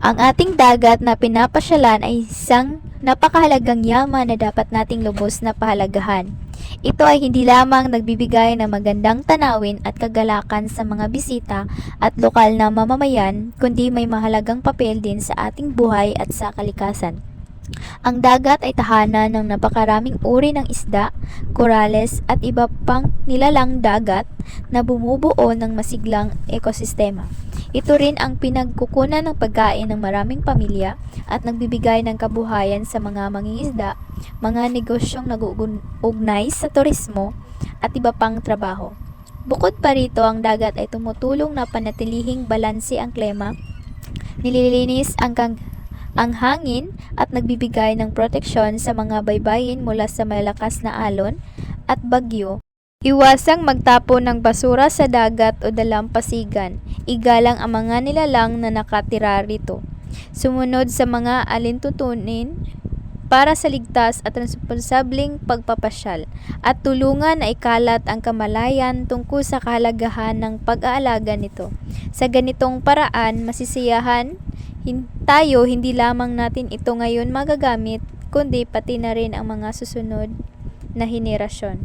Ang ating dagat na pinapasyalan ay isang napakahalagang yaman na dapat nating lubos na pahalagahan. Ito ay hindi lamang nagbibigay ng magandang tanawin at kagalakan sa mga bisita at lokal na mamamayan, kundi may mahalagang papel din sa ating buhay at sa kalikasan. Ang dagat ay tahanan ng napakaraming uri ng isda, korales at iba pang nilalang dagat na bumubuo ng masiglang ekosistema. Ito rin ang pinagkukunan ng pagkain ng maraming pamilya at nagbibigay ng kabuhayan sa mga mangingisda, mga negosyong nag-uugnay sa turismo at iba pang trabaho. Bukod pa rito, ang dagat ay tumutulong na panatilihing balanse ang klima, nililinis ang hangin at nagbibigay ng proteksyon sa mga baybayin mula sa malakas na alon at bagyo. Iwasang magtapon ng basura sa dagat o dalampasigan. Igalang ang mga nilalang na nakatira rito. Sumunod sa mga alintutunin para sa ligtas at responsableng pagpapasyal at tulungan na ikalat ang kamalayan tungkol sa kahalagahan ng pag-aalaga nito. Sa ganitong paraan, masisiyahan tayo, hindi lamang natin ito ngayon magagamit, kundi pati na rin ang mga susunod na henerasyon.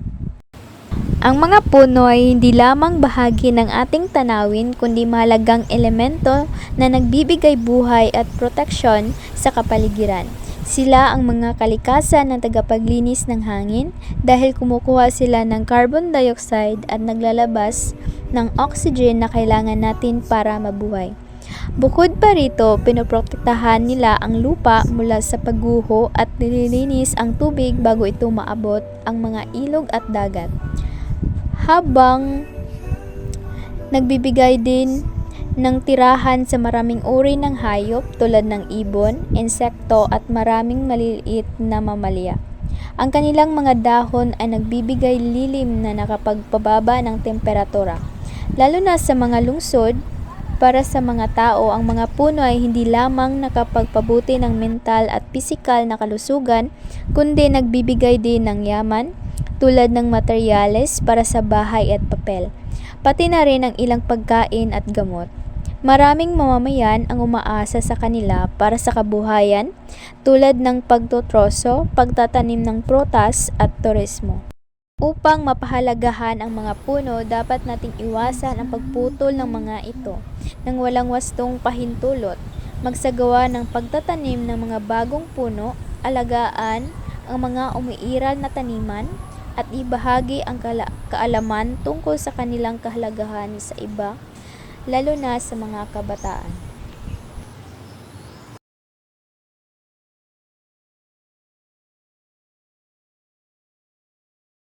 Ang mga puno ay hindi lamang bahagi ng ating tanawin, kundi mahalagang elemento na nagbibigay buhay at proteksyon sa kapaligiran. Sila ang mga kalikasan na tagapaglinis ng hangin dahil kumukuha sila ng carbon dioxide at naglalabas ng oxygen na kailangan natin para mabuhay. Bukod pa rito, pinoprotektahan nila ang lupa mula sa pagguho at nililinis ang tubig bago ito maabot ang mga ilog at dagat. Habang nagbibigay din ng tirahan sa maraming uri ng hayop tulad ng ibon, insekto at maraming maliliit na mamalia. Ang kanilang mga dahon ay nagbibigay lilim na nakapagpababa ng temperatura. Lalo na sa mga lungsod, para sa mga tao, ang mga puno ay hindi lamang nakapagpabuti ng mental at pisikal na kalusugan, kundi nagbibigay din ng yaman, tulad ng materyales para sa bahay at papel, pati na rin ang ilang pagkain at gamot. Maraming mamamayan ang umaasa sa kanila para sa kabuhayan, tulad ng pagtutroso, pagtatanim ng prutas at turismo. Upang mapahalagahan ang mga puno, dapat nating iwasan ang pagputol ng mga ito nang walang wastong pahintulot, magsagawa ng pagtatanim ng mga bagong puno, alagaan ang mga umiiral na taniman, at ibahagi ang kaalaman tungkol sa kanilang kahalagahan sa iba, lalo na sa mga kabataan.